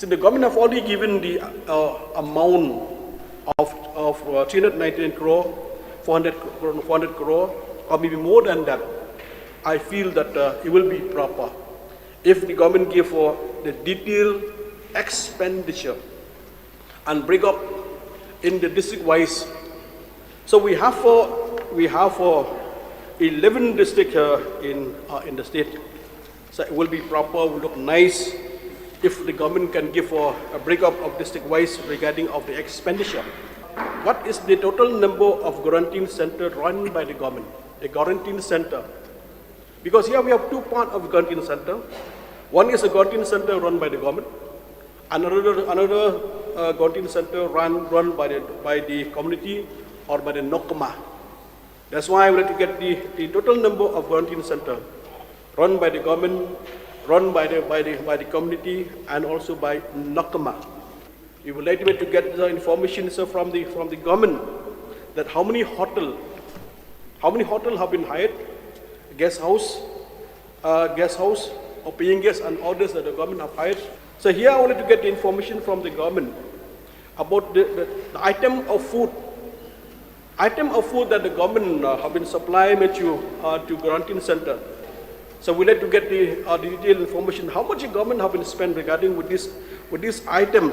So the government have already given the amount of 399 crore, 400 crore, or maybe more than that. I feel that it will be proper if the government give for the detailed expenditure and break up in the district-wise. So we have for 11 districts in the state. So it will be proper, will look nice if the government can give for a breakup of district-wise regarding of the expenditure. What is the total number of quarantine centers run by the government? A quarantine center. Because here we have two parts of quarantine center. One is a quarantine center run by the government. Another quarantine center run by the community or by the Sawkmie. That's why I would like to get the total number of quarantine center run by the government, run by the community, and also by Sawkmie. We would like to get the information from the government that how many hotel have been hired, guest house, or paying guests and others that the government have hired. So here I wanted to get the information from the government about the item of food that the government have been supplying to quarantine center. So we like to get the detailed information how much the government have been spent regarding with this item,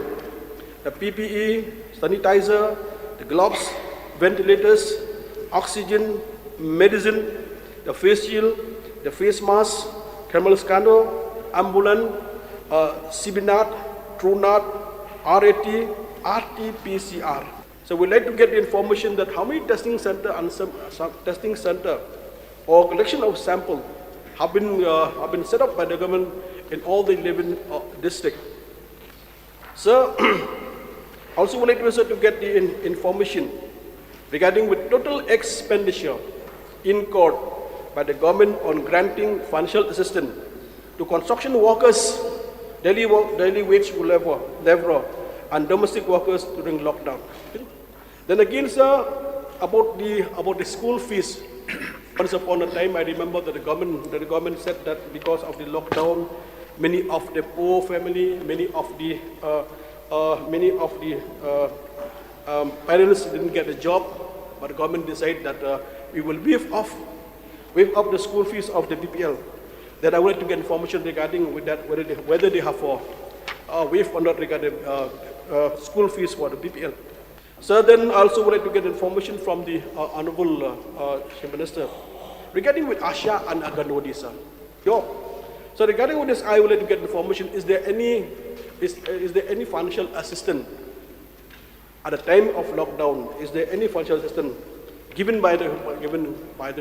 the PPE, sanitizer, the gloves, ventilators, oxygen, medicine, the face shield, the face mask, thermal scanner, ambulance, CBNAT, TrueNAT, RAT, RT-PCR. So we'd like to get the information that how many testing center and some testing center or collection of sample have been set up by the government in all the 11 districts. So also would like to get the information regarding with total expenditure incurred by the government on granting financial assistance to construction workers, daily wage laborer, and domestic workers during lockdown. Then again, sir, about the school fees. Once upon a time, I remember that the government said that because of the lockdown, many of the poor family, many of the parents didn't get a job, but the government decided that we will waive off the school fees of the BPL. Then I wanted to get information regarding with that whether they have waived or not regarding school fees for the BPL. So then I also would like to get information from the Honorable Chief Minister regarding with Asha and Anganwadi, sir. So regarding with this, I would like to get information. Is there any financial assistance at the time of lockdown? Is there any financial assistance given by the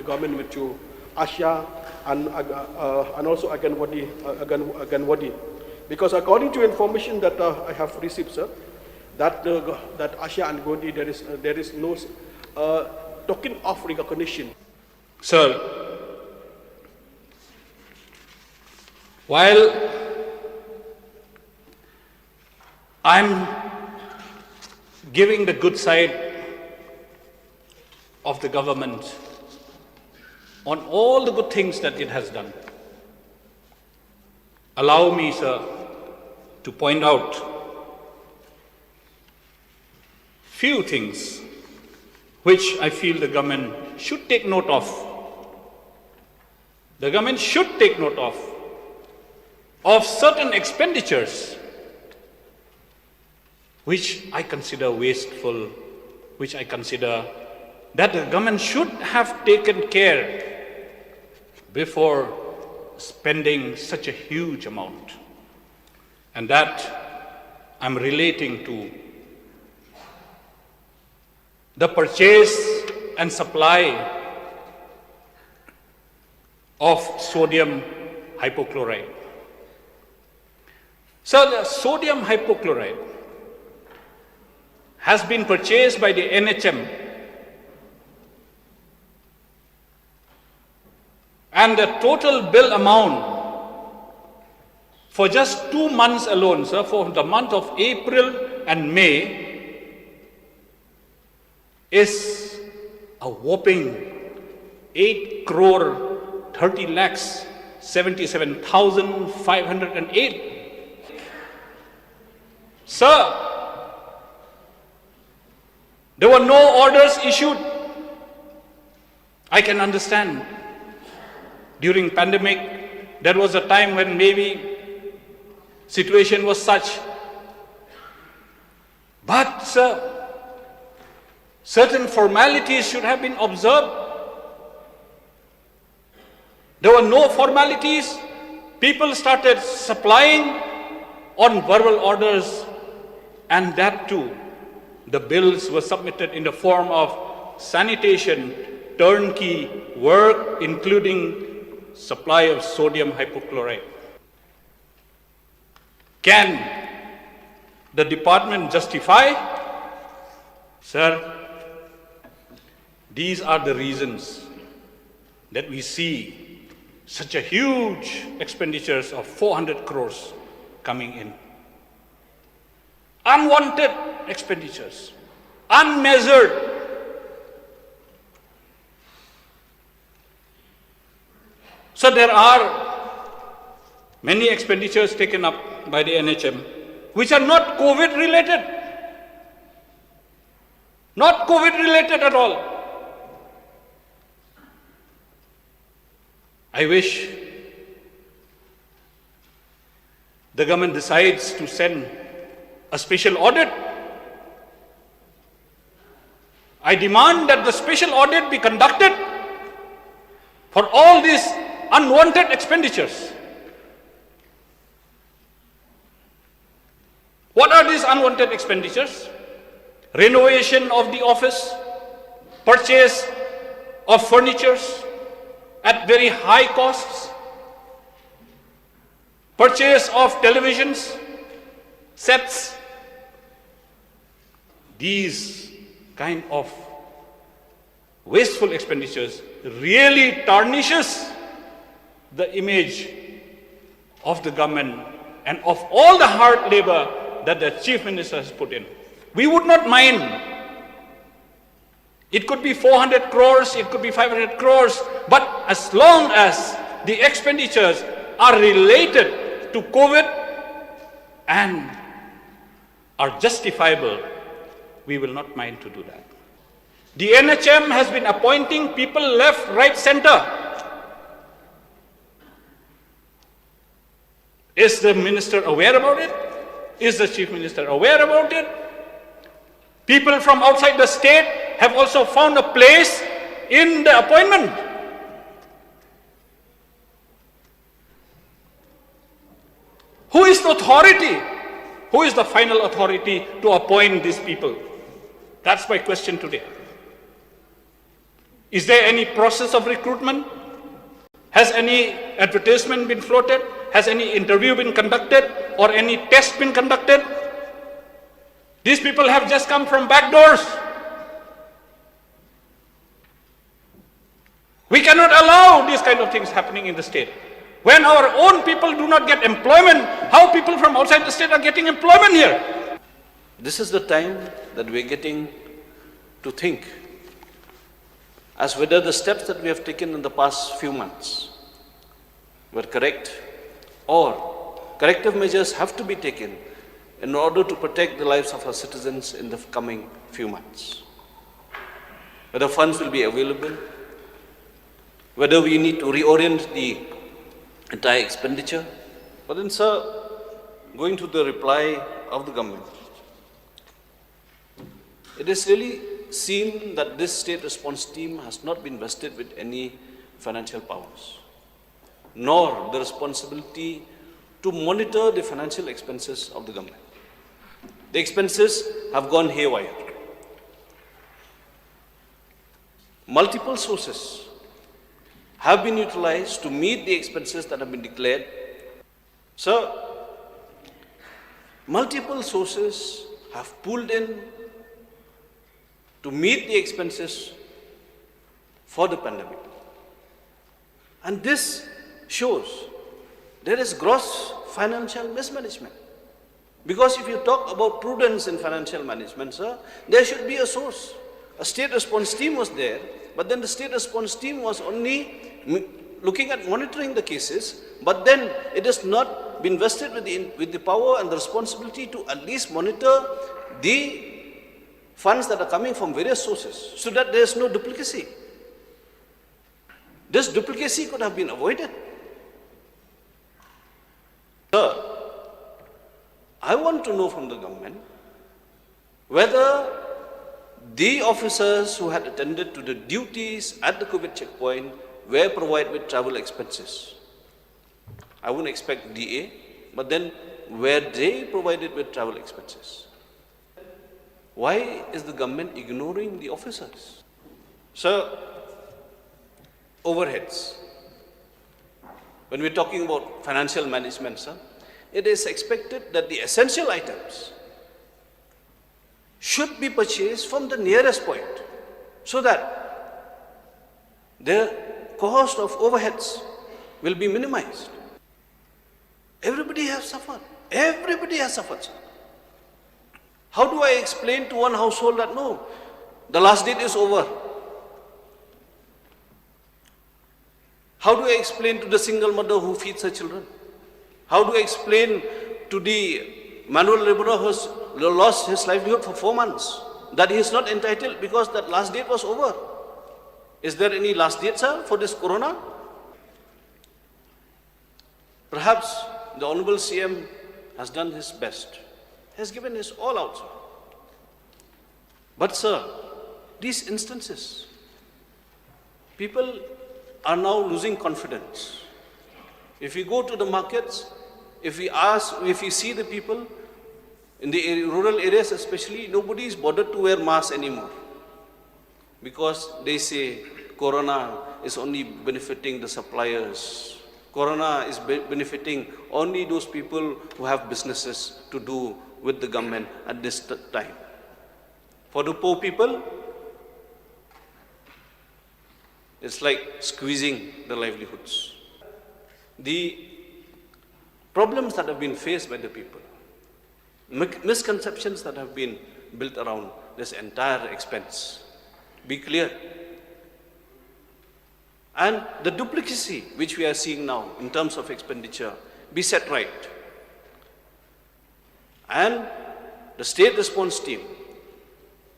government with you, Asha and also Anganwadi? Because according to information that I have received, sir, that Asha and Godi, there is no token of recognition. Sir, while I'm giving the good side of the government on all the good things that it has done, allow me, sir, to point out few things which I feel the government should take note of. The government should take note of certain expenditures which I consider wasteful, which I consider that the government should have taken care before spending such a huge amount. And that I'm relating to the purchase and supply of sodium hypochlorite. So the sodium hypochlorite has been purchased by the NHM, and the total bill amount for just 2 months alone, sir, for the month of April and May, is a whopping 8 crore 30 lakhs 77,508. Sir, there were no orders issued. I can understand. During pandemic, there was a time when maybe situation was such. But, sir, certain formalities should have been observed. There were no formalities. People started supplying on verbal orders, and that too, the bills were submitted in the form of sanitation, turnkey work, including supply of sodium hypochlorite. Can the department justify? Sir, these are the reasons that we see such a huge expenditures of 400 crores coming in. Unwanted expenditures, unmeasured. So there are many expenditures taken up by the NHM which are not COVID related. Not COVID related at all. I wish the government decides to send a special audit. I demand that the special audit be conducted for all these unwanted expenditures. What are these unwanted expenditures? Renovation of the office, purchase of furnitures at very high costs, purchase of televisions, sets. These kind of wasteful expenditures really tarnishes the image of the government and of all the hard labor that the Chief Minister has put in. We would not mind. It could be 400 crores, it could be 500 crores, but as long as the expenditures are related to COVID and are justifiable, we will not mind to do that. The NHM has been appointing people left, right, center. Is the minister aware about it? Is the Chief Minister aware about it? People from outside the state have also found a place in the appointment. Who is the authority? Who is the final authority to appoint these people? That's my question today. Is there any process of recruitment? Has any advertisement been floated? Has any interview been conducted or any test been conducted? These people have just come from back doors. We cannot allow these kind of things happening in the state. When our own people do not get employment, how people from outside the state are getting employment here? This is the time that we're getting to think as whether the steps that we have taken in the past few months were correct, or corrective measures have to be taken in order to protect the lives of our citizens in the coming few months. Whether funds will be available, whether we need to reorient the entire expenditure. But then, sir, going to the reply of the government, it is really seen that this state response team has not been vested with any financial powers, nor the responsibility to monitor the financial expenses of the government. The expenses have gone haywire. Multiple sources have been utilized to meet the expenses that have been declared. Sir, multiple sources have pulled in to meet the expenses for the pandemic. And this shows there is gross financial mismanagement. Because if you talk about prudence in financial management, sir, there should be a source. A state response team was there, but then the state response team was only looking at monitoring the cases, but then it is not been vested with the power and the responsibility to at least monitor the funds that are coming from various sources so that there is no duplicacy. This duplicacy could have been avoided. Sir, I want to know from the government whether the officers who had attended to the duties at the COVID checkpoint were provided with travel expenses. I wouldn't expect DA, but then were they provided with travel expenses? Why is the government ignoring the officers? Sir, overheads. When we're talking about financial management, sir, it is expected that the essential items should be purchased from the nearest point so that the cost of overheads will be minimized. Everybody has suffered. Everybody has suffered, sir. How do I explain to one household that no, the last date is over? How do I explain to the single mother who feeds her children? How do I explain to the manual laborer who has lost his livelihood for 4 months that he is not entitled because that last date was over? Is there any last date, sir, for this corona? Perhaps the Honorable CM has done his best, has given his all out, sir. But, sir, these instances, people are now losing confidence. If we go to the markets, if we see the people in the rural areas especially, nobody is bothered to wear masks anymore because they say corona is only benefiting the suppliers. Corona is benefiting only those people who have businesses to do with the government at this time. For the poor people, it's like squeezing the livelihoods. The problems that have been faced by the people, misconceptions that have been built around this entire expense, be clear. And the duplicacy which we are seeing now in terms of expenditure, be set right. And the state response team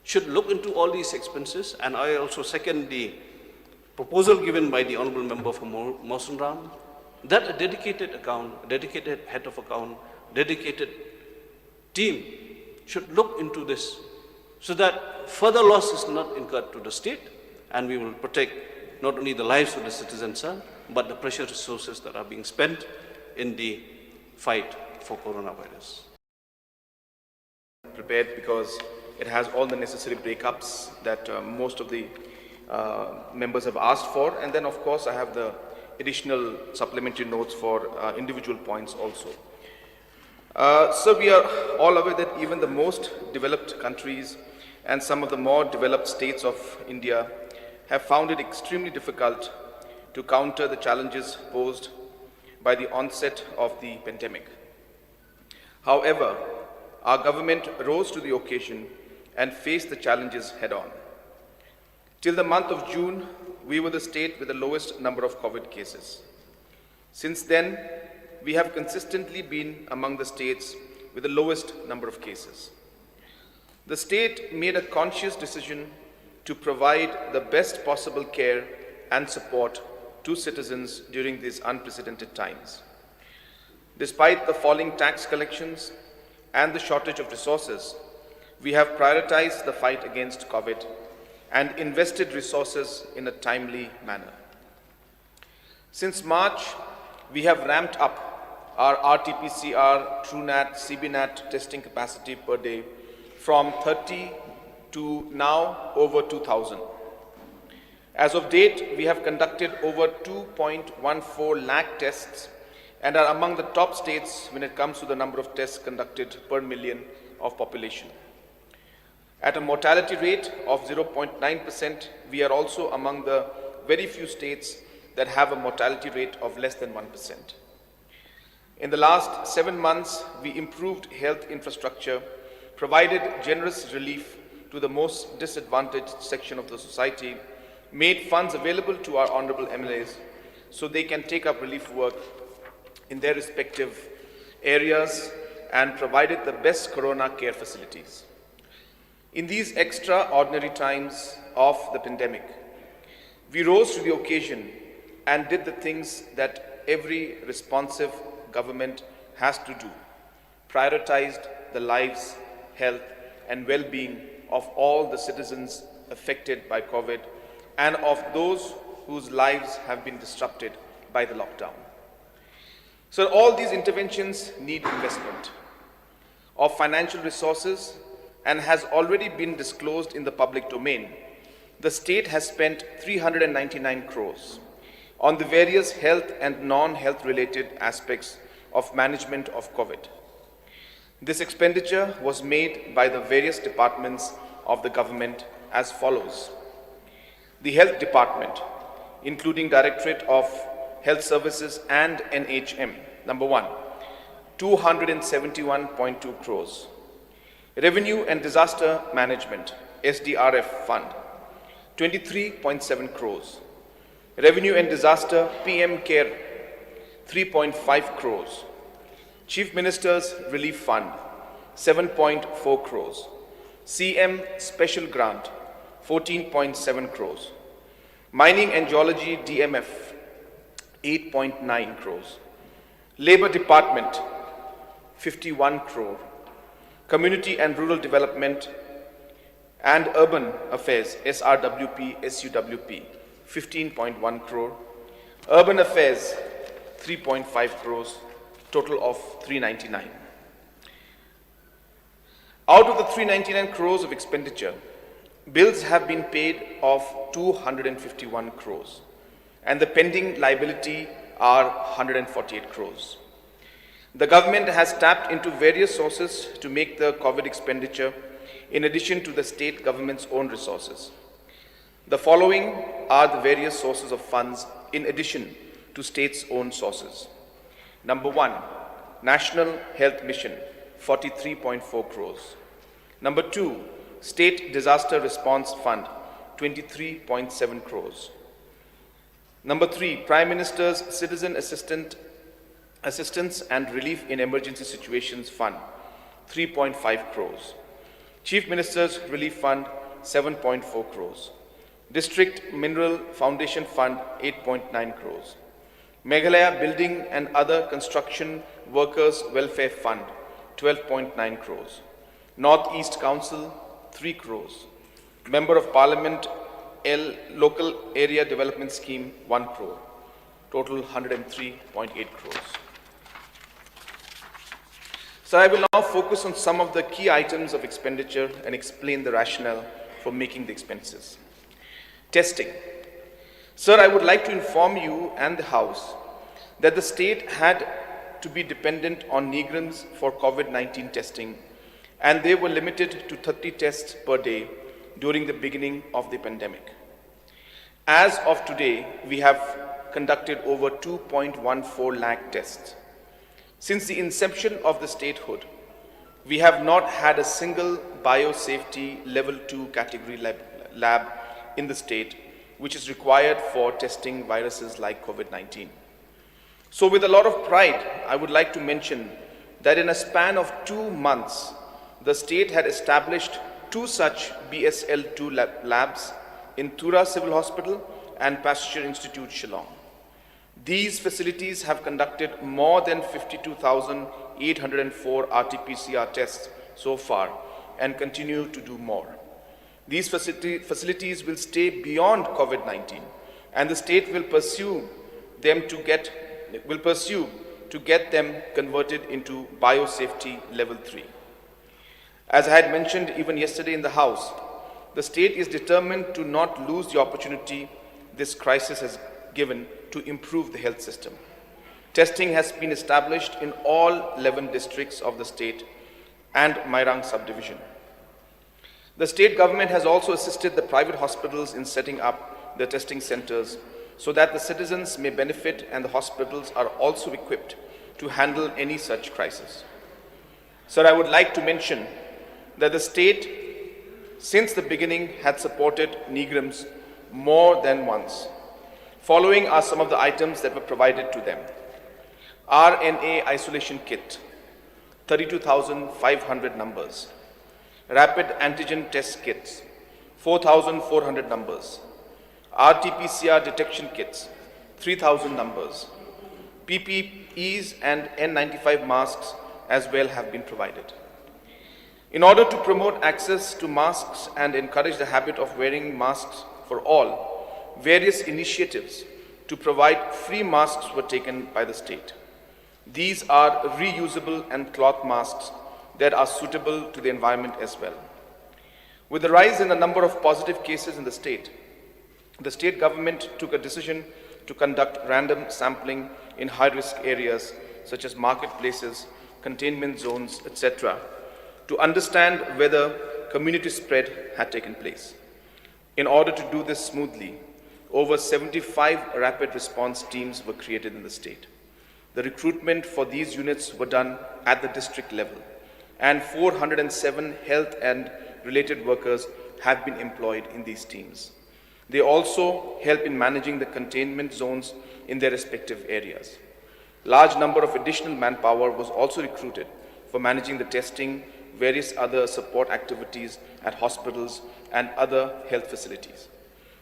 should look into all these expenses, and I also second the proposal given by the Honourable Member for Mawsynram, that a dedicated account, dedicated head of account, dedicated team should look into this so that further loss is not incurred to the state, and we will protect not only the lives of the citizens, but the precious resources that are being spent in the fight for coronavirus. Prepared because it has all the necessary breakups that most of the members have asked for, and then of course I have the additional supplementary notes for individual points also. So we are all aware that even the most developed countries and some of the more developed states of India have found it extremely difficult to counter the challenges posed by the onset of the pandemic. However, our government rose to the occasion and faced the challenges head-on. Till the month of June, we were the state with the lowest number of COVID cases. Since then, we have consistently been among the states with the lowest number of cases. The state made a conscious decision to provide the best possible care and support to citizens during these unprecedented times. Despite the falling tax collections and the shortage of resources, we have prioritized the fight against COVID and invested resources in a timely manner. Since March, we have ramped up our RT-PCR, TrueNat, CBNat testing capacity per day from 30 to now over 2,000. As of date, we have conducted over 2.14 lakh tests and are among the top states when it comes to the number of tests conducted per million of population. At a mortality rate of 0.9%, we are also among the very few states that have a mortality rate of less than 1%. In the last 7 months, we improved health infrastructure, provided generous relief to the most disadvantaged section of the society, made funds available to our honorable MLAs so they can take up relief work in their respective areas and provided the best corona care facilities. In these extraordinary times of the pandemic, we rose to the occasion and did the things that every responsive government has to do, prioritized the lives, health, and well-being of all the citizens affected by COVID and of those whose lives have been disrupted by the lockdown. So all these interventions need investment of financial resources and has already been disclosed in the public domain. The state has spent 399 crores on the various health and non-health related aspects of management of COVID. This expenditure was made by the various departments of the government as follows. The Health Department, including Directorate of Health Services and NHM, number 1, 271.2 crores. Revenue and Disaster Management, SDRF Fund, 23.7 crores. Revenue and Disaster PM Care, 3.5 crores. Chief Minister's Relief Fund, 7.4 crores. CM Special Grant, 14.7 crores. Mining and Geology DMF, 8.9 crores. Labor Department, 51 crore. Community and Rural Development and Urban Affairs, SRWP, SUWP, 15.1 crore. Urban Affairs, 3.5 crores, total of 399. Out of the 399 crores of expenditure, bills have been paid of 251 crores, and the pending liability are 148 crores. The government has tapped into various sources to make the COVID expenditure in addition to the state government's own resources. The following are the various sources of funds in addition to state's own sources. Number 1, National Health Mission, 43.4 crores. Number 2, State Disaster Response Fund, 23.7 crores. Number 3, Prime Minister's Citizen Assistance and Relief in Emergency Situations Fund, 3.5 crores. Chief Minister's Relief Fund, 7.4 crores. District Mineral Foundation Fund, 8.9 crores. Meghalaya Building and Other Construction Workers Welfare Fund, 12.9 crores. North-East Council, 3 crores. Member of Parliament Local Area Development Scheme, 1 crore. Total 103.8 crores. So I will now focus on some of the key items of expenditure and explain the rationale for making the expenses. Testing. Sir, I would like to inform you and the House that the state had to be dependent on Negrams for COVID-19 testing, and they were limited to 30 tests per day during the beginning of the pandemic. As of today, we have conducted over 2.14 lakh tests. Since the inception of the statehood, we have not had a single biosafety level 2 category lab in the state, which is required for testing viruses like COVID-19. So with a lot of pride, I would like to mention that in a span of 2 months, the state had established 2 such BSL-2 labs in Tura Civil Hospital and Pasteur Institute, Shillong. These facilities have conducted more than 52,804 RT-PCR tests so far and continue to do more. These facilities will stay beyond COVID-19, and the state will pursue to get them converted into biosafety level 3. As I had mentioned even yesterday in the House, the state is determined to not lose the opportunity this crisis has given to improve the health system. Testing has been established in all 11 districts of the state and Mairang subdivision. The state government has also assisted the private hospitals in setting up the testing centers so that the citizens may benefit, and the hospitals are also equipped to handle any such crisis. Sir, I would like to mention that the state, since the beginning, had supported Negrams more than once. Following are some of the items that were provided to them. RNA isolation kit, 32,500 numbers. Rapid antigen test kits, 4,400 numbers. RT-PCR detection kits, 3,000 numbers. PPEs and N95 masks as well have been provided. In order to promote access to masks and encourage the habit of wearing masks for all, various initiatives to provide free masks were taken by the state. These are reusable and cloth masks that are suitable to the environment as well. With the rise in the number of positive cases in the state government took a decision to conduct random sampling in high-risk areas such as marketplaces, containment zones, etc., to understand whether community spread had taken place. In order to do this smoothly, over 75 rapid response teams were created in the state. The recruitment for these units were done at the district level, and 407 health and related workers have been employed in these teams. They also help in managing the containment zones in their respective areas. Large number of additional manpower was also recruited for managing the testing, various other support activities at hospitals and other health facilities.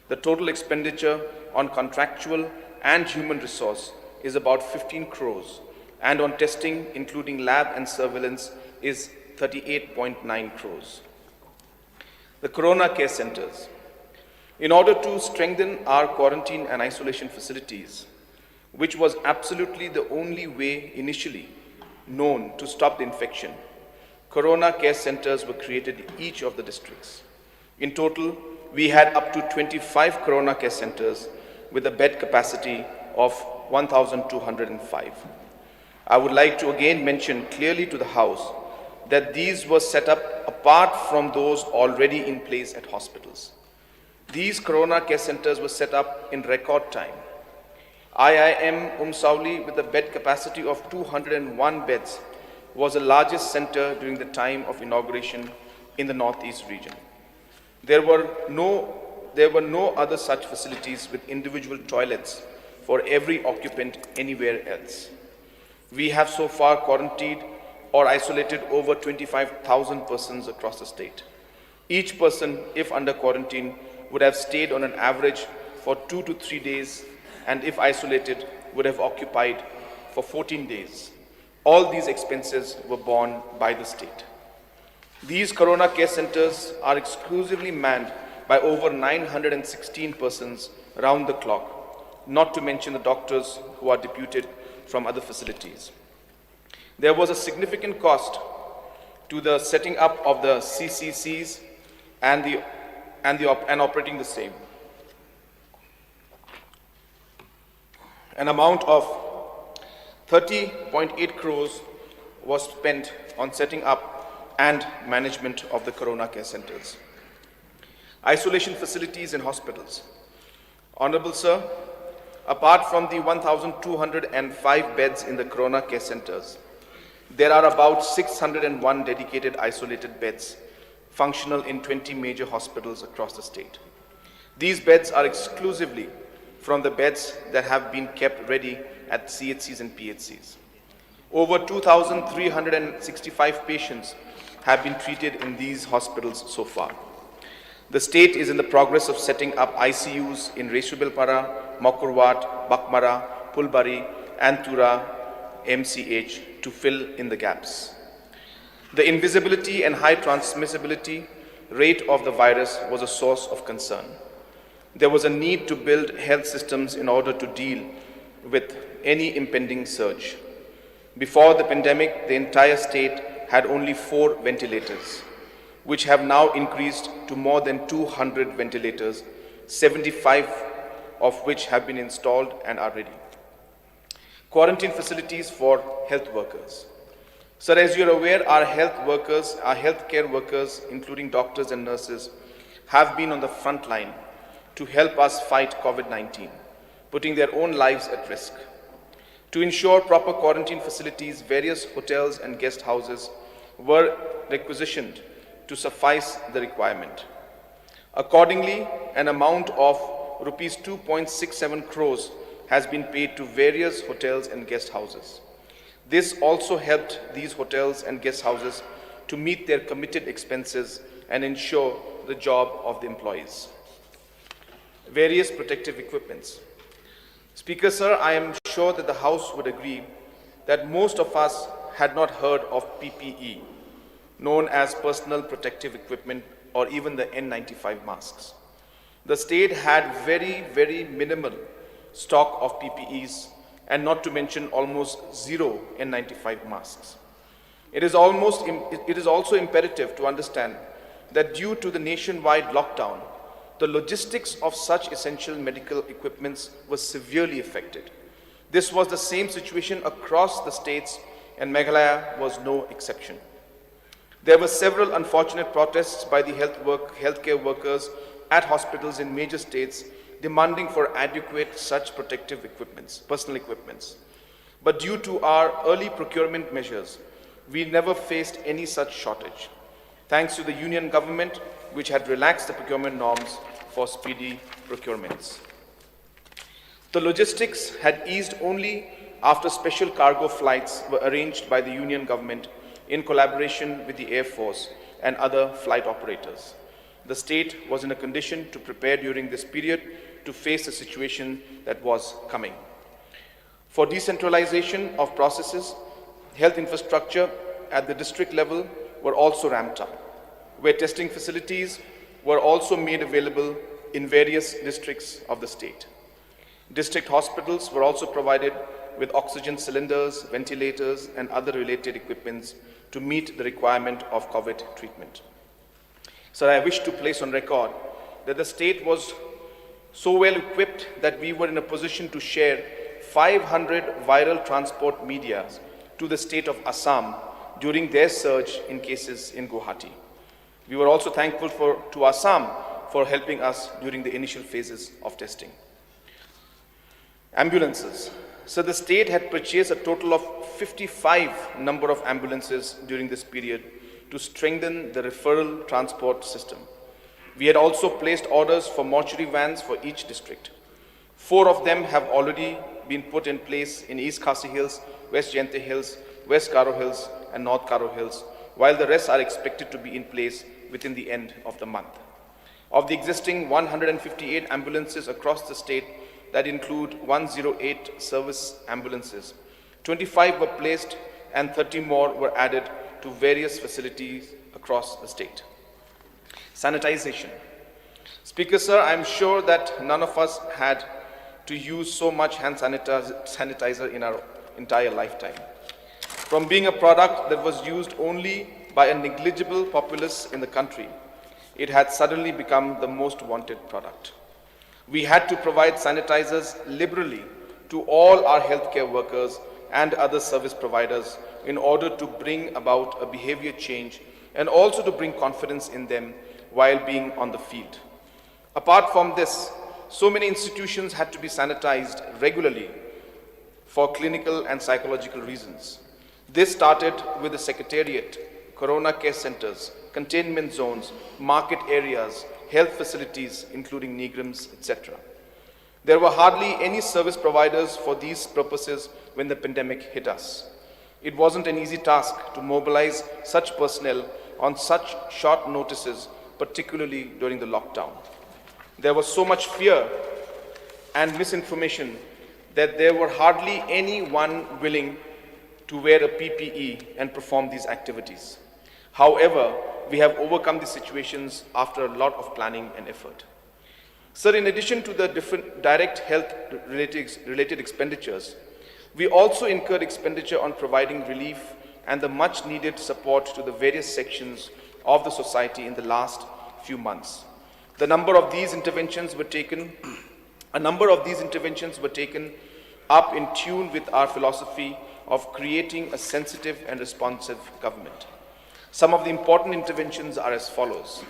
The total expenditure on contractual and human resource is about 15 crores, and on testing, including lab and surveillance, is 38.9 crores. The Corona Care Centers. In order to strengthen our quarantine and isolation facilities, which was absolutely the only way initially known to stop the infection, Corona Care Centers were created in each of the districts. In total, we had up to 25 Corona Care Centers with a bed capacity of 1,205. I would like to again mention clearly to the House that these were set up apart from those already in place at hospitals. These Corona Care Centers were set up in record time. IIM Umroi, with a bed capacity of 201 beds, was the largest center during the time of inauguration in the Northeast region. There were no other such facilities with individual toilets for every occupant anywhere else. We have so far quarantined or isolated over 25,000 persons across the state. Each person, if under quarantine, would have stayed on an average for 2 to 3 days, and if isolated, would have occupied for 14 days. All these expenses were borne by the state. These Corona Care Centers are exclusively manned by over 916 persons round the clock, not to mention the doctors who are deputed from other facilities. There was a significant cost to the setting up of the CCCs and operating the same. An amount of 30.8 crores was spent on setting up and management of the Corona Care Centers. Isolation facilities and hospitals. Honorable Sir, apart from the 1,205 beds in the Corona Care Centers, there are about 601 dedicated isolated beds functional in 20 major hospitals across the state. These beds are exclusively from the beds that have been kept ready at CHCs and PHCs. Over 2,365 patients have been treated in these hospitals so far. The state is in the progress of setting up ICUs in Resubelpara, Makurwat, Bakmara, Pulbari, and Tura MCH to fill in the gaps. The invisibility and high transmissibility rate of the virus was a source of concern. There was a need to build health systems in order to deal with any impending surge. Before the pandemic, the entire state had only 4 ventilators, which have now increased to more than 200 ventilators, 75 of which have been installed and are ready. Quarantine facilities for health workers. Sir, as you are aware, our healthcare workers, including doctors and nurses, have been on the front line to help us fight COVID-19, putting their own lives at risk. To ensure proper quarantine facilities, various hotels and guest houses were requisitioned to suffice the requirement. Accordingly, an amount of rupees 2.67 crores has been paid to various hotels and guest houses. This also helped these hotels and guest houses to meet their committed expenses and ensure the job of the employees. Various protective equipments. Speaker, sir, I am sure that the House would agree that most of us had not heard of PPE, known as personal protective equipment, or even the N95 masks. The state had very minimal stock of PPEs, and not to mention almost zero N95 masks. It is also imperative to understand that due to the nationwide lockdown, the logistics of such essential medical equipments was severely affected. This was the same situation across the states, and Meghalaya was no exception. There were several unfortunate protests by the healthcare workers at hospitals in major states demanding for adequate such protective equipments, personal equipments. But due to our early procurement measures, we never faced any such shortage, thanks to the union government, which had relaxed the procurement norms for speedy procurements. The logistics had eased only after special cargo flights were arranged by the union government in collaboration with the Air Force and other flight operators. The state was in a condition to prepare during this period to face a situation that was coming. For decentralization of processes, health infrastructure at the district level were also ramped up, where testing facilities were also made available in various districts of the state. District hospitals were also provided with oxygen cylinders, ventilators, and other related equipments to meet the requirement of COVID treatment. Sir, I wish to place on record that the state was so well equipped that we were in a position to share 500 viral transport media to the state of Assam during their surge in cases in Guwahati. We were also thankful to Assam for helping us during the initial phases of testing. Ambulances. So the state had purchased a total of 55 number of ambulances during this period to strengthen the referral transport system. We had also placed orders for mortuary vans for each district. 4 of them have already been put in place in East Khasi Hills, West Jayante Hills, West Karo Hills, and North Karo Hills, while the rest are expected to be in place within the end of the month. Of the existing 158 ambulances across the state that include 108 service ambulances, 25 were placed and 30 more were added to various facilities across the state. Sanitization. Speaker, sir, I am sure that none of us had to use so much hand sanitizer in our entire lifetime. From being a product that was used only by a negligible populace in the country, it had suddenly become the most wanted product. We had to provide sanitizers liberally to all our healthcare workers and other service providers in order to bring about a behavior change and also to bring confidence in them while being on the field. Apart from this, so many institutions had to be sanitized regularly for clinical and psychological reasons. This started with the Secretariat, Corona care centers, containment zones, market areas, health facilities, including Negrams, etc. There were hardly any service providers for these purposes when the pandemic hit us. It wasn't an easy task to mobilize such personnel on such short notices, particularly during the lockdown. There was so much fear and misinformation that there were hardly anyone willing to wear a PPE and perform these activities. However, we have overcome these situations after a lot of planning and effort. Sir, in addition to the different direct health-related expenditures, we also incurred expenditure on providing relief and the much-needed support to the various sections of the society in the last few months. A number of these interventions were taken up in tune with our philosophy of creating a sensitive and responsive government. Some of the important interventions are as follows.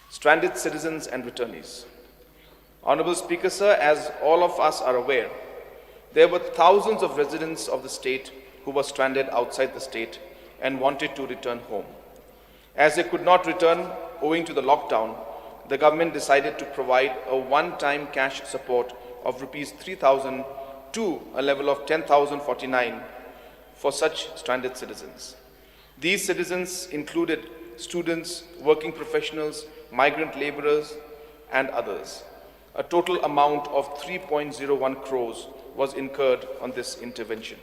Stranded citizens and returnees. Honorable Speaker, sir, as all of us are aware, there were thousands of residents of the state who were stranded outside the state and wanted to return home. As they could not return owing to the lockdown, the government decided to provide a one-time cash support of Rs 3,000 to a level of 10,049 for such stranded citizens. These citizens included students, working professionals, migrant laborers, and others. A total amount of 3.01 crores was incurred on this intervention.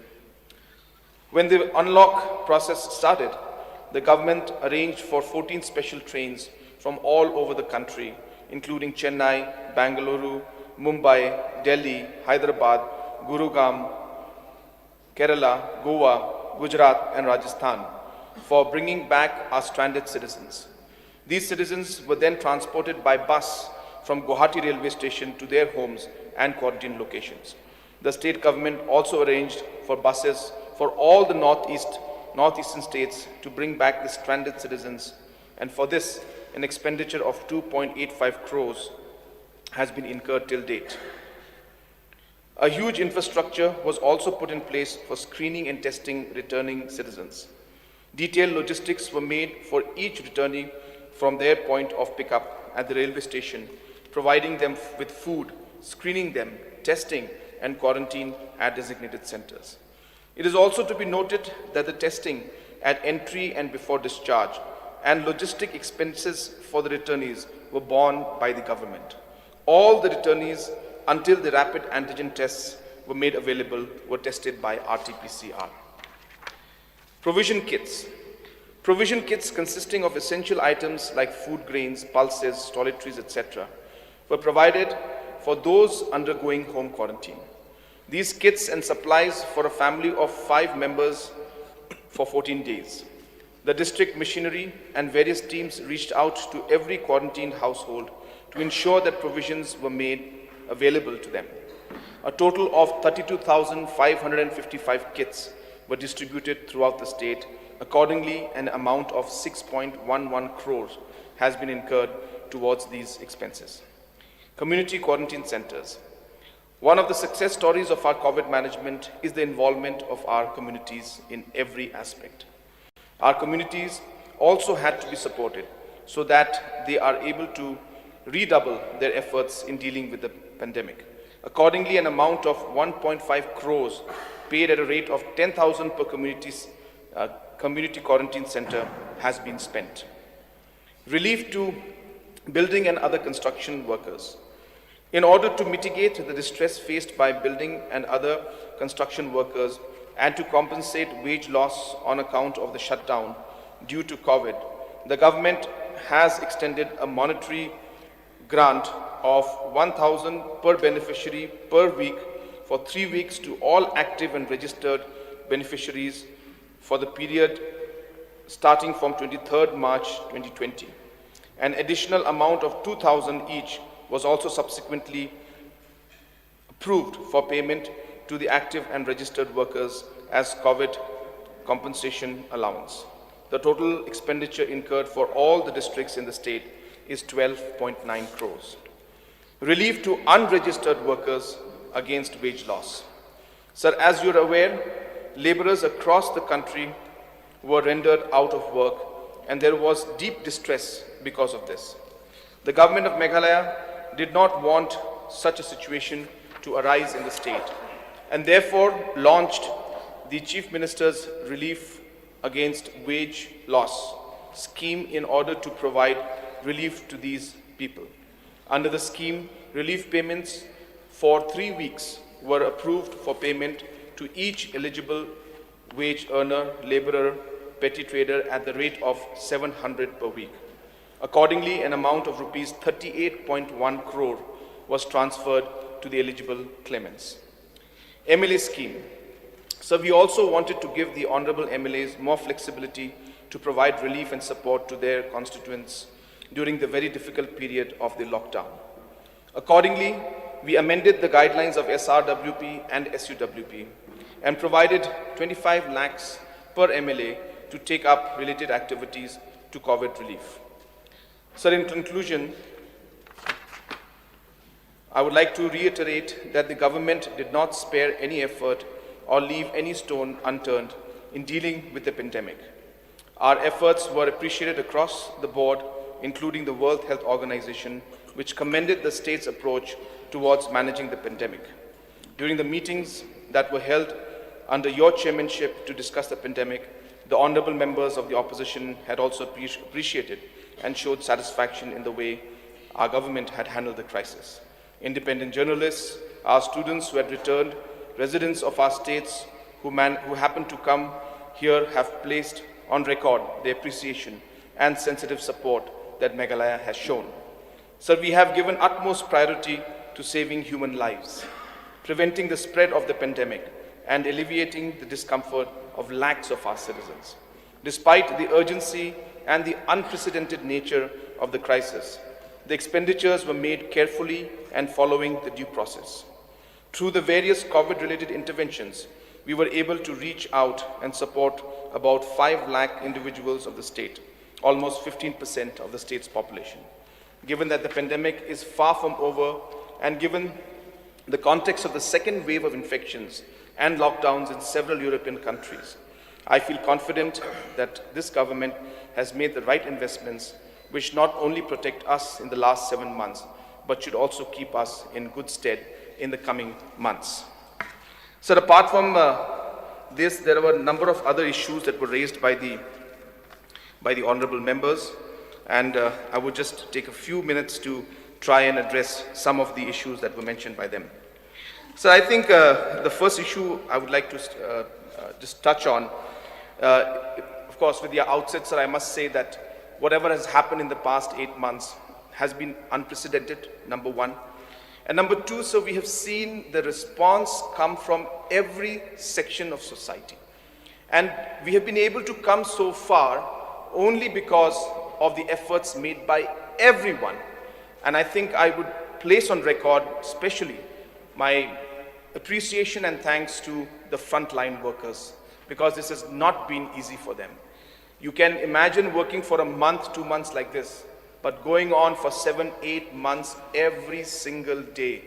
When the unlock process started, the government arranged for 14 special trains from all over the country, including Chennai, Bangalore, Mumbai, Delhi, Hyderabad, Gurgaon, Kerala, Goa, Gujarat, and Rajasthan, for bringing back our stranded citizens. These citizens were then transported by bus from Guwahati railway station to their homes and quarantine locations. The state government also arranged for buses for all the northeastern states to bring back the stranded citizens, and for this, an expenditure of 2.85 crores has been incurred till date. A huge infrastructure was also put in place for screening and testing returning citizens. Detailed logistics were made for each returnee from their point of pickup at the railway station, providing them with food, screening them, testing, and quarantine at designated centers. It is also to be noted that the testing at entry and before discharge and logistic expenses for the returnees were borne by the government. All the returnees, until the rapid antigen tests were made available, were tested by RT-PCR. Provision kits. Provision kits consisting of essential items like food grains, pulses, toiletries, etc. were provided for those undergoing home quarantine. These kits and supplies for a family of 5 members for 14 days. The district machinery and various teams reached out to every quarantined household to ensure that provisions were made available to them. A total of 32,555 kits were distributed throughout the state. Accordingly, an amount of 6.11 crores has been incurred towards these expenses. Community quarantine centers. One of the success stories of our COVID management is the involvement of our communities in every aspect. Our communities also had to be supported so that they are able to redouble their efforts in dealing with the pandemic. Accordingly, an amount of 1.5 crores paid at a rate of 10,000 per community quarantine center has been spent. Relief to building and other construction workers. In order to mitigate the distress faced by building and other construction workers and to compensate wage loss on account of the shutdown due to COVID, the government has extended a monetary grant of 1,000 per beneficiary per week for 3 weeks to all active and registered beneficiaries for the period starting from 23rd March 2020. An additional amount of 2,000 each was also subsequently approved for payment to the active and registered workers as COVID compensation allowance. The total expenditure incurred for all the districts in the state is 12.9 crores. Relief to unregistered workers against wage loss. Sir, as you're aware, laborers across the country were rendered out of work and there was deep distress because of this. The government of Meghalaya did not want such a situation to arise in the state and therefore launched the Chief Minister's Relief Against Wage Loss scheme in order to provide relief to these people. Under the scheme, relief payments for 3 weeks were approved for payment to each eligible wage earner, laborer, petty trader at the rate of 700 per week. Accordingly, an amount of rupees 38.1 crore was transferred to the eligible claimants. MLA scheme. So we also wanted to give the honorable MLAs more flexibility to provide relief and support to their constituents during the very difficult period of the lockdown. Accordingly, we amended the guidelines of SRWP and SUWP and provided 25 lakhs per MLA to take up related activities to COVID relief. Sir, in conclusion, I would like to reiterate that the government did not spare any effort or leave any stone unturned in dealing with the pandemic. Our efforts were appreciated across the board, including the World Health Organization, which commended the state's approach towards managing the pandemic. During the meetings that were held under your chairmanship to discuss the pandemic, the honorable members of the opposition had also appreciated and showed satisfaction in the way our government had handled the crisis. Independent journalists, our students who had returned, residents of our states who happened to come here have placed on record their appreciation and sensitive support that Meghalaya has shown. Sir, we have given utmost priority to saving human lives, preventing the spread of the pandemic, and alleviating the discomfort of lakhs of our citizens. Despite the urgency and the unprecedented nature of the crisis, the expenditures were made carefully and following the due process. Through the various COVID-related interventions, we were able to reach out and support about 5 lakh individuals of the state, almost 15% of the state's population. Given that the pandemic is far from over, and given the context of the second wave of infections and lockdowns in several European countries, I feel confident that this government has made the right investments which not only protect us in the last 7 months, but should also keep us in good stead in the coming months. So apart from this, there were a number of other issues that were raised by the honorable members, and I would just take a few minutes to try and address some of the issues that were mentioned by them. So I think the first issue I would like to just touch on, of course, with the outset, sir, I must say that whatever has happened in the past 8 months has been unprecedented, number one. And number two, so we have seen the response come from every section of society. And we have been able to come so far only because of the efforts made by everyone. And I think I would place on record, especially, my appreciation and thanks to the frontline workers, because this has not been easy for them. You can imagine working for a month, 2 months like this, but going on for 7, 8 months every single day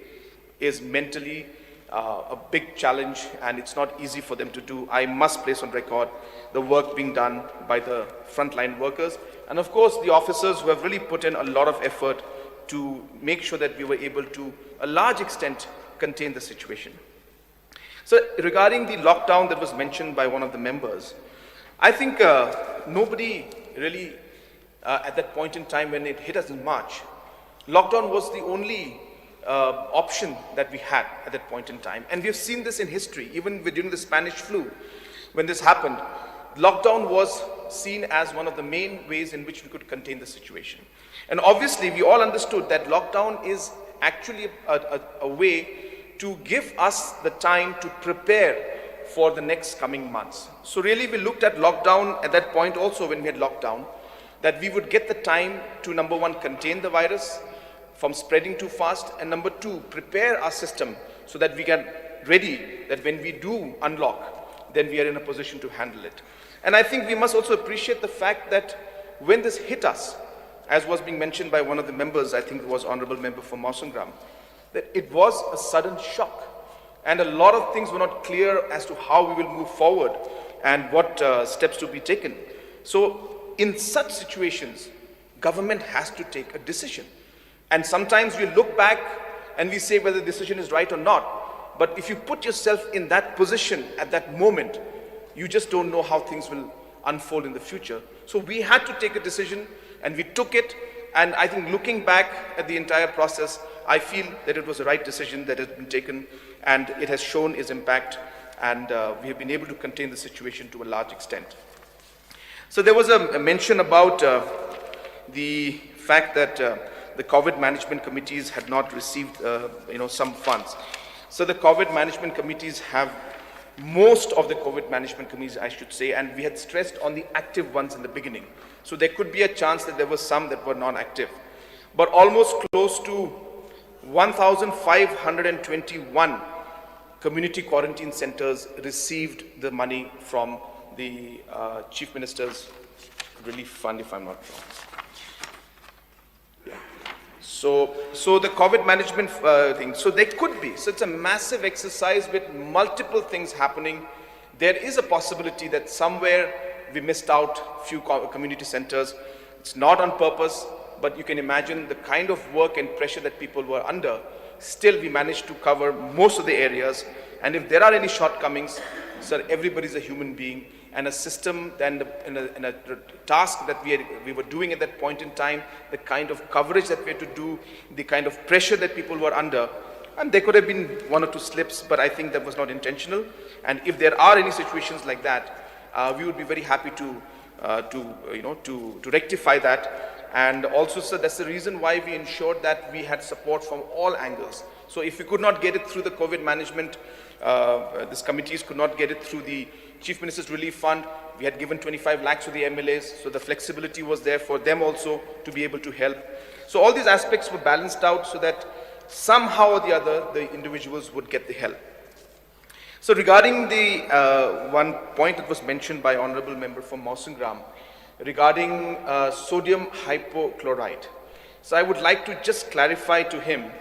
is mentally a big challenge, and it's not easy for them to do. I must place on record the work being done by the frontline workers, and of course the officers who have really put in a lot of effort to make sure that we were able to, a large extent, contain the situation. So regarding the lockdown that was mentioned by one of the members, I think nobody really, at that point in time when it hit us in March, lockdown was the only option that we had at that point in time. And we have seen this in history, even during the Spanish flu. When this happened, lockdown was seen as one of the main ways in which we could contain the situation. And obviously, we all understood that lockdown is actually a way to give us the time to prepare for the next coming months. So really, we looked at lockdown at that point also when we had lockdown, that we would get the time to, number one, contain the virus from spreading too fast, and number two, prepare our system so that we get ready, that when we do unlock, then we are in a position to handle it. And I think we must also appreciate the fact that when this hit us, as was being mentioned by one of the members, I think it was Honorable Member for Mawsynram, that it was a sudden shock. And a lot of things were not clear as to how we will move forward and what steps to be taken. So in such situations, government has to take a decision. And sometimes we look back and we say whether the decision is right or not. But if you put yourself in that position at that moment, you just don't know how things will unfold in the future. So we had to take a decision, and we took it. And I think looking back at the entire process, I feel that it was the right decision that has been taken, and it has shown its impact, and we have been able to contain the situation to a large extent. So there was a mention about the fact that the COVID management committees had not received some funds. So the COVID management committees have, most of the COVID management committees, I should say, and we had stressed on the active ones in the beginning. So there could be a chance that there were some that were non-active. But almost close to 1,521 community quarantine centers received the money from the Chief Minister's Relief Fund, if I'm not wrong. Yeah. So the COVID management thing, so there could be, so it's a massive exercise with multiple things happening. There is a possibility that somewhere we missed out few community centers. It's not on purpose, but you can imagine the kind of work and pressure that people were under still we managed to cover most of the areas. And if there are any shortcomings, sir, everybody is a human being, and a system and a task that we were doing at that point in time, the kind of coverage that we had to do, the kind of pressure that people were under, and there could have been one or two slips, but I think that was not intentional. And if there are any situations like that, we would be very happy to rectify that. And also, sir, that's the reason why we ensured that we had support from all angles. So if we could not get it through the COVID management, these committees could not get it through the Chief Minister's Relief Fund, we had given 25 lakhs to the MLAs, so the flexibility was there for them also to be able to help. So all these aspects were balanced out so that somehow or the other, the individuals would get the help. So regarding the one point that was mentioned by Honorable Member from Mawsynram, regarding sodium hypochlorite. So I would like to just clarify to him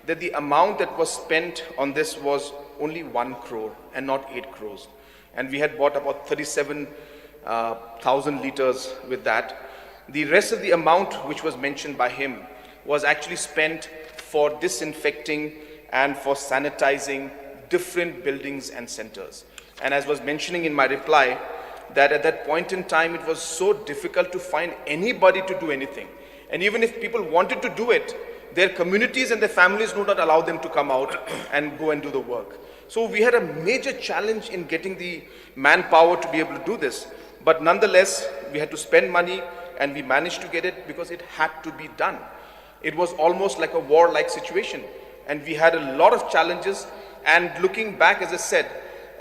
that the amount that was spent on this was only 1 crore and not 8 crores. And we had bought about 37,000 liters with that. The rest of the amount which was mentioned by him was actually spent for disinfecting and for sanitizing different buildings and centers. And as was mentioning in my reply, that at that point in time, it was so difficult to find anybody to do anything. And even if people wanted to do it, their communities and their families would not allow them to come out and go and do the work. So we had a major challenge in getting the manpower to be able to do this. But nonetheless, we had to spend money and we managed to get it because it had to be done. It was almost like a war-like situation. And we had a lot of challenges. And looking back, as I said,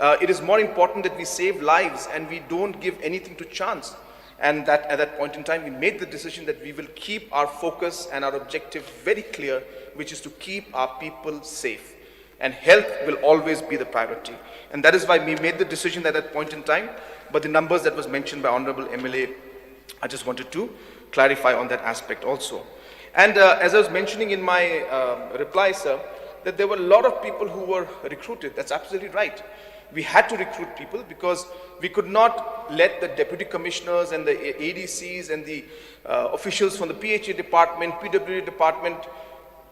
it is more important that we save lives and we don't give anything to chance. And that at that point in time, we made the decision that we will keep our focus and our objective very clear, which is to keep our people safe. And health will always be the priority. And that is why we made the decision at that point in time. But the numbers that was mentioned by Honorable MLA, I just wanted to clarify on that aspect also. And as I was mentioning in my reply, sir, that there were a lot of people who were recruited. That's absolutely right. We had to recruit people because we could not let the deputy commissioners and the ADCs and the officials from the PHA department, PWD department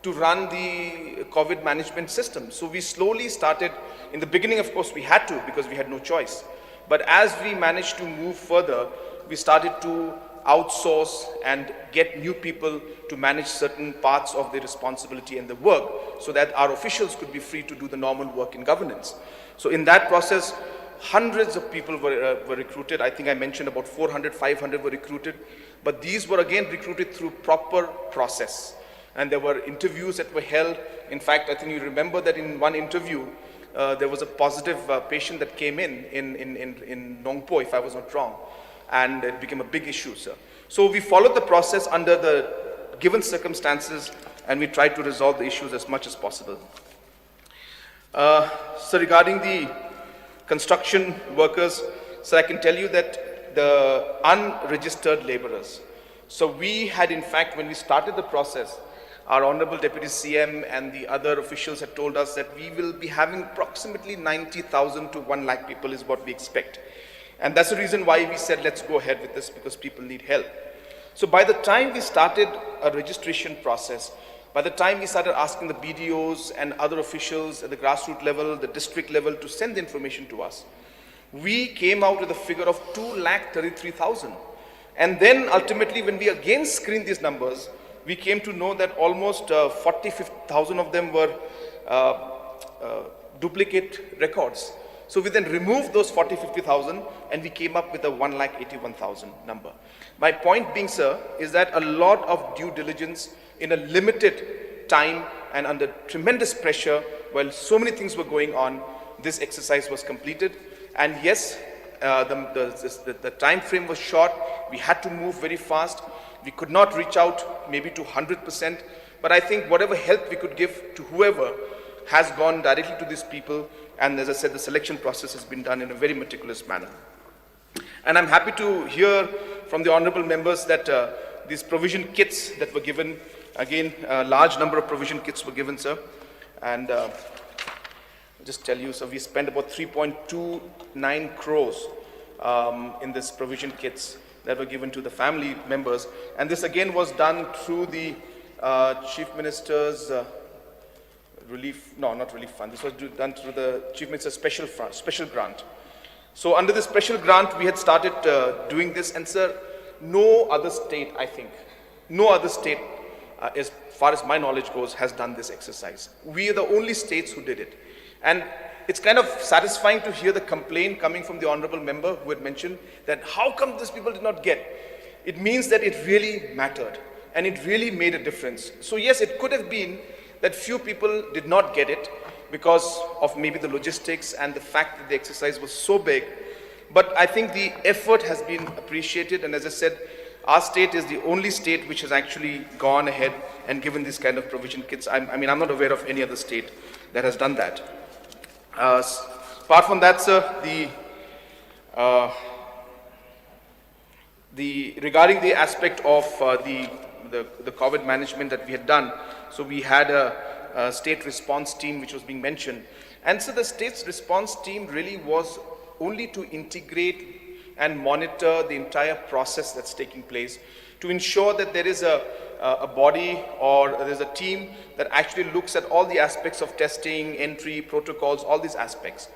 to run the COVID management system. So we slowly started. In the beginning, of course, we had to because we had no choice. But as we managed to move further, we started to outsource and get new people to manage certain parts of the responsibility and the work so that our officials could be free to do the normal work in governance. So in that process, hundreds of people were recruited. I think I mentioned about 400, 500 were recruited. But these were again recruited through proper process. And there were interviews that were held. In fact, I think you remember that in one interview, there was a positive patient that came in Nongpo, if I was not wrong. And it became a big issue, sir. So we followed the process under the given circumstances and we tried to resolve the issues as much as possible. So regarding the construction workers, so I can tell you that the unregistered laborers. So we had, in fact, when we started the process, our Honorable Deputy CM and the other officials had told us that we will be having approximately 90,000 to 1 lakh people is what we expect. And that's the reason why we said, let's go ahead with this because people need help. So by the time we started a registration process, by the time we started asking the BDOs and other officials at the grassroots level, the district level to send the information to us, we came out with a figure of 2,33,000. And then ultimately when we again screened these numbers, we came to know that almost 40,000 of them were duplicate records. So we then removed those 50,000 and we came up with a 1,81,000 number. My point being, sir, is that a lot of due diligence in a limited time and under tremendous pressure, while so many things were going on, this exercise was completed. And yes, the time frame was short. We had to move very fast. We could not reach out maybe to 100%, but I think whatever help we could give to whoever has gone directly to these people. And as I said, the selection process has been done in a very meticulous manner. And I'm happy to hear from the honorable members that these provision kits that were given, again, a large number of provision kits were given, sir. And just tell you, so we spent about 3.29 crores in this provision kits that were given to the family members. And this again was done through the Chief Minister's not relief fund. This was done through the Chief Minister's special grant. So under this special grant, we had started doing this, and sir, no other state, I think, no other state, as far as my knowledge goes, has done this exercise. We are the only states who did it. And it's kind of satisfying to hear the complaint coming from the honorable member who had mentioned that how come these people did not get? It means that it really mattered and it really made a difference. So yes, it could have been that few people did not get it because of maybe the logistics and the fact that the exercise was so big. But I think the effort has been appreciated, and as I said, our state is the only state which has actually gone ahead and given this kind of provision kits. I'm not aware of any other state that has done that. Apart from that, sir, regarding the aspect of the COVID management that we had done, so we had a state response team which was being mentioned. And so the state's response team really was only to integrate and monitor the entire process that's taking place to ensure that there is a body or there's a team that actually looks at all the aspects of testing, entry, protocols, all these aspects.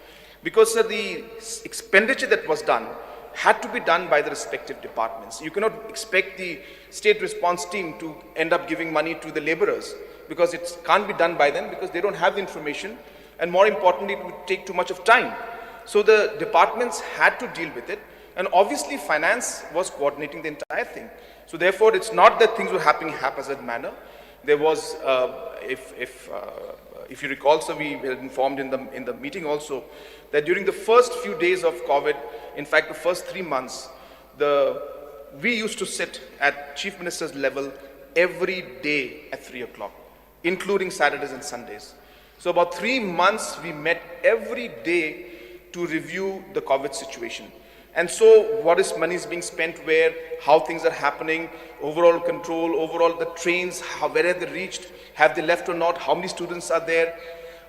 Because sir, the expenditure that was done had to be done by the respective departments. You cannot expect the state response team to end up giving money to the laborers because it can't be done by them because they don't have the information, and more importantly, it would take too much of time. So the departments had to deal with it, and obviously finance was coordinating the entire thing. So therefore, it's not that things were happening haphazard manner. There was, if you recall, so we were informed in the meeting also that during the first few days of COVID, in fact, the first 3 months, we used to sit at Chief Minister's level every day at 3 o'clock, including Saturdays and Sundays. So about 3 months, we met every day to review the COVID situation. And so what is money is being spent where, how things are happening, overall control, overall the trains, where have they reached, have they left or not, how many students are there.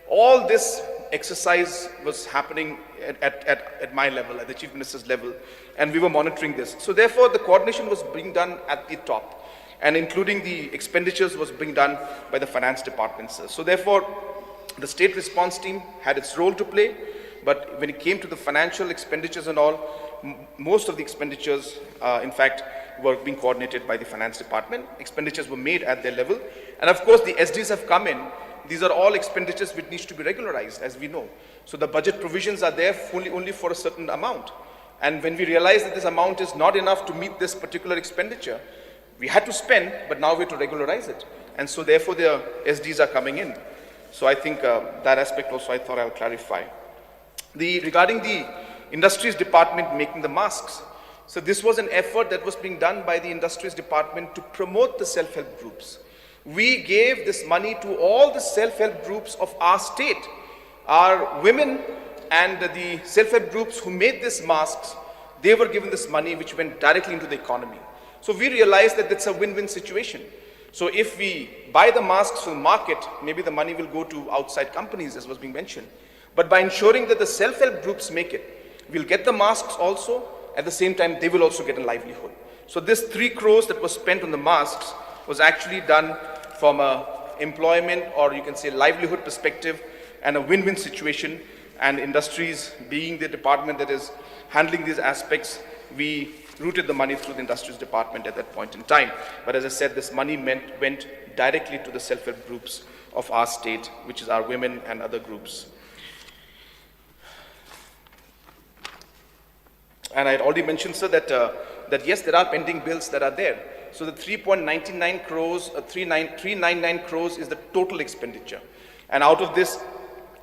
All this exercise was happening at my level, at the Chief Minister's level, and we were monitoring this. So therefore, the coordination was being done at the top, and including the expenditures was being done by the finance departments. So therefore, the state response team had its role to play, but when it came to the financial expenditures and all, most of the expenditures, in fact, were being coordinated by the finance department. Expenditures were made at their level. And of course, the SDs have come in. These are all expenditures which needs to be regularized, as we know. So the budget provisions are there only for a certain amount. And when we realize that this amount is not enough to meet this particular expenditure, we had to spend, but now we have to regularize it. And so therefore, the SDs are coming in. So I think that aspect also I thought I'll clarify. Regarding the Industries Department making the masks. So this was an effort that was being done by the Industries Department to promote the self-help groups. We gave this money to all the self-help groups of our state. Our women and the self-help groups who made these masks, they were given this money which went directly into the economy. So we realized that it's a win-win situation. So if we buy the masks from the market, maybe the money will go to outside companies, as was being mentioned. But by ensuring that the self-help groups make it, we'll get the masks also, at the same time they will also get a livelihood. So this 3 crores that was spent on the masks was actually done from a employment, or you can say livelihood perspective, and a win-win situation. And Industries being the department that is handling these aspects, we routed the money through the Industries Department at that point in time. But as I said, this money went directly to the self-help groups of our state, which is our women and other groups. And I had already mentioned, sir, that yes, there are pending bills that are there. So the 3.99 crores, 399 crores is the total expenditure. And out of this,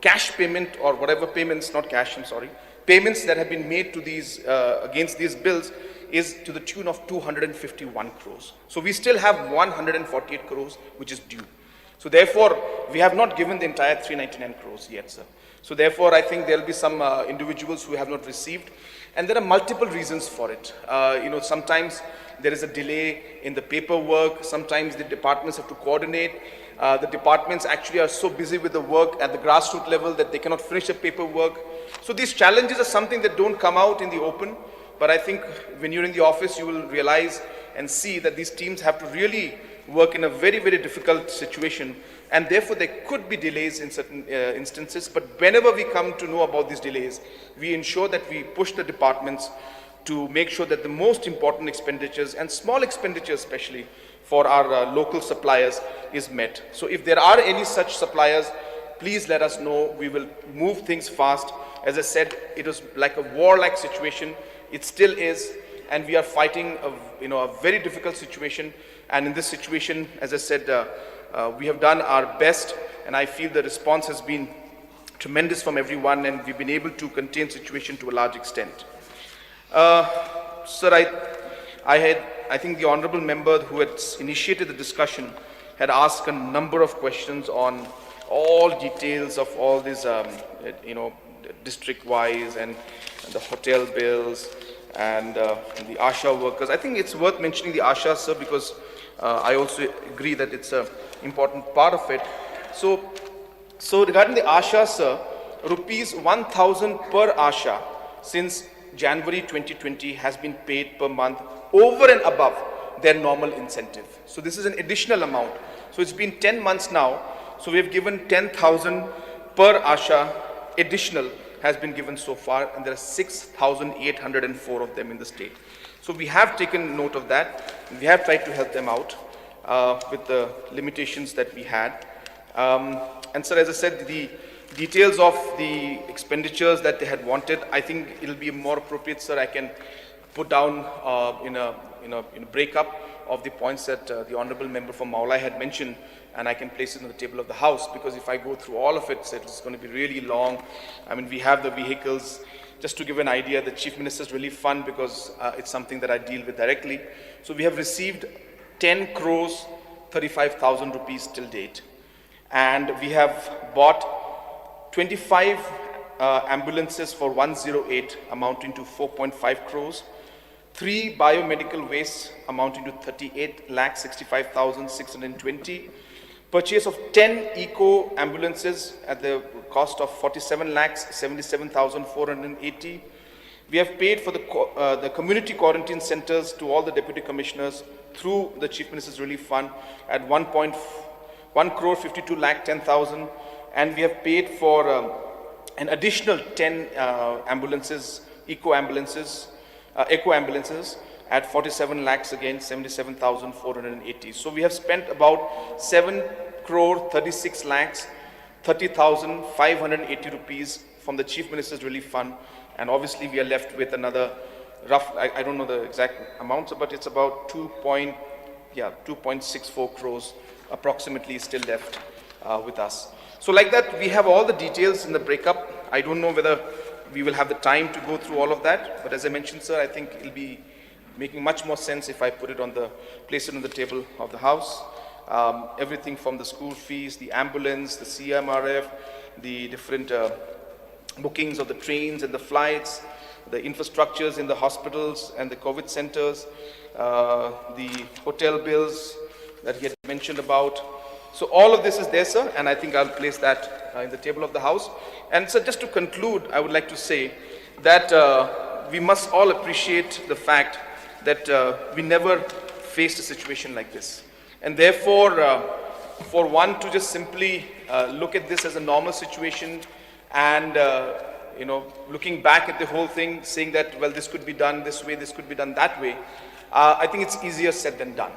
cash payment or whatever payments, not cash, I'm sorry, payments that have been made to these, against these bills is to the tune of 251 crores. So we still have 148 crores, which is due. So therefore, we have not given the entire 399 crores yet, sir. So therefore, I think there will be some individuals who have not received. And there are multiple reasons for it. Sometimes there is a delay in the paperwork. Sometimes the departments have to coordinate. The departments actually are so busy with the work at the grassroots level that they cannot finish the paperwork. So these challenges are something that don't come out in the open. But I think when you're in the office, you will realize and see that these teams have to really work in a very, very difficult situation and therefore there could be delays in certain instances. But whenever we come to know about these delays, we ensure that we push the departments to make sure that the most important expenditures and small expenditures especially for our local suppliers is met. So if there are any such suppliers, please let us know. We will move things fast. As I said, it was like a war-like situation. It still is, and we are fighting a very difficult situation. And in this situation, as I said, we have done our best, and I feel the response has been tremendous from everyone, and we've been able to contain the situation to a large extent. Sir, I think the honourable member who had initiated the discussion had asked a number of questions on all details of all these, district-wise and the hotel bills and the ASHA workers. I think it's worth mentioning the ASHA, sir, because I also agree that it's an important part of it. So regarding the ASHA, sir, rupees 1,000 per ASHA since January 2020 has been paid per month over and above their normal incentive. So this is an additional amount. So it's been 10 months now. So we have given 10,000 per ASHA additional has been given so far, and there are 6,804 of them in the state. So we have taken note of that. We have tried to help them out with the limitations that we had. And sir, as I said, the details of the expenditures that they had wanted, I think it'll be more appropriate, sir. I can put down in a breakup of the points that the honourable member from Meghalaya had mentioned, and I can place it on the table of the House, because if I go through all of it, sir, it's going to be really long. I mean, we have the vehicles. Just to give an idea, the Chief Minister's Relief Fund, because it's something that I deal with directly. So we have received 10 crores, 35,000 rupees till date. And we have bought 25 ambulances for 108 amounting to 4.5 crores. 3 biomedical wastes amounting to 38,65,620. Purchase of 10 eco ambulances at the cost of 47,77,480. We have paid for the community quarantine centers to all the deputy commissioners through the Chief Minister's Relief Fund at 1 crore 52 lakh 10,000, and we have paid for an additional 10 ambulances, eco ambulances at 47 lakhs again 77,480. So we have spent about 7 crore 36 lakhs 30,580 rupees from the Chief Minister's Relief Fund, and obviously we are left with another rough, I don't know the exact amounts, but it's about 2.64 crores approximately still left with us. So like that, we have all the details in the breakup. I don't know whether we will have the time to go through all of that, but as I mentioned, sir, I think it'll be making much more sense if I put it on place it on the table of the House. Everything from the school fees, the ambulance, the CMRF, the different bookings of the trains and the flights, the infrastructures in the hospitals and the COVID centers, the hotel bills that he had mentioned about. So all of this is there, sir, and I think I'll place that in the table of the House. And so just to conclude, I would like to say that we must all appreciate the fact that we never faced a situation like this. And therefore, for one to just simply look at this as a normal situation and, looking back at the whole thing, saying that, well, this could be done this way, this could be done that way, I think it's easier said than done.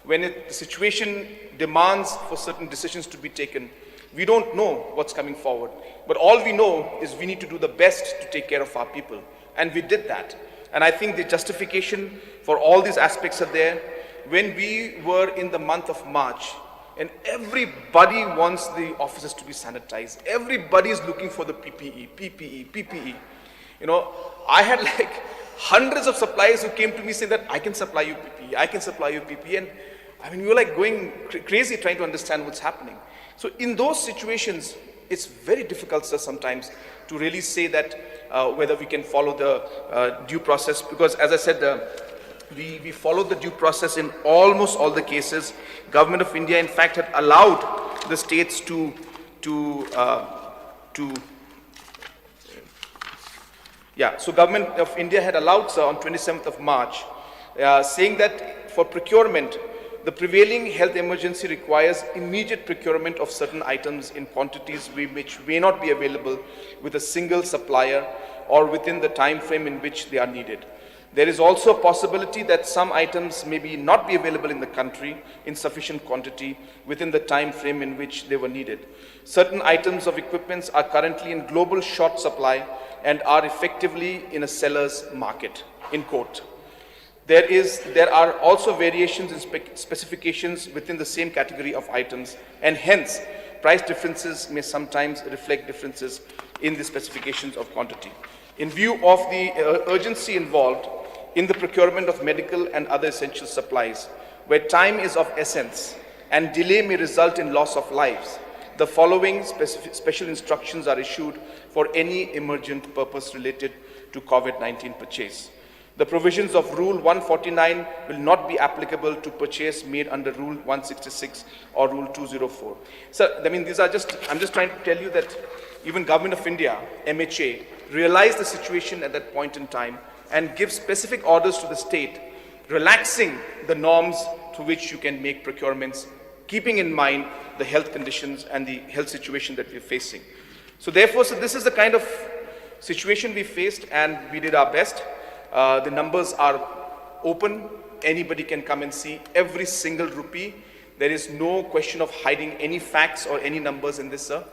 When the situation demands for certain decisions to be taken, we don't know what's coming forward. But all we know is we need to do the best to take care of our people. And we did that. And I think the justification for all these aspects are there. When we were in the month of March, and everybody wants the offices to be sanitized. Everybody is looking for the PPE. I had like hundreds of suppliers who came to me saying that I can supply you PPE, And I mean, we were like going crazy trying to understand what's happening. So in those situations, it's very difficult, sir, sometimes to really say that whether we can follow the due process, because as I said, we followed the due process in almost all the cases. Government of India, in fact, had allowed the states to so Government of India had allowed, sir, on 27th of March, saying that for procurement, The prevailing health emergency requires immediate procurement of certain items in quantities which may not be available with a single supplier or within the time frame in which they are needed. There is also a possibility that some items may not be available in the country in sufficient quantity within the time frame in which they were needed. Certain items of equipment are currently in global short supply and are effectively in a seller's market, in quote. There are also variations in specifications within the same category of items, and hence price differences may sometimes reflect differences in the specifications of quantity. In view of the urgency involved in the procurement of medical and other essential supplies, where time is of essence and delay may result in loss of lives, the following special instructions are issued for any emergent purpose related to COVID-19 purchase. The provisions of Rule 149 will not be applicable to purchase made under Rule 166 or Rule 204. So, I mean, I'm just trying to tell you that even Government of India, MHA, realized the situation at that point in time and give specific orders to the state, relaxing the norms to which you can make procurements, keeping in mind the health conditions and the health situation that we're facing. So therefore, this is the kind of situation we faced, and we did our best. The numbers are open. Anybody can come and see every single rupee. There is no question of hiding any facts or any numbers in this, sir.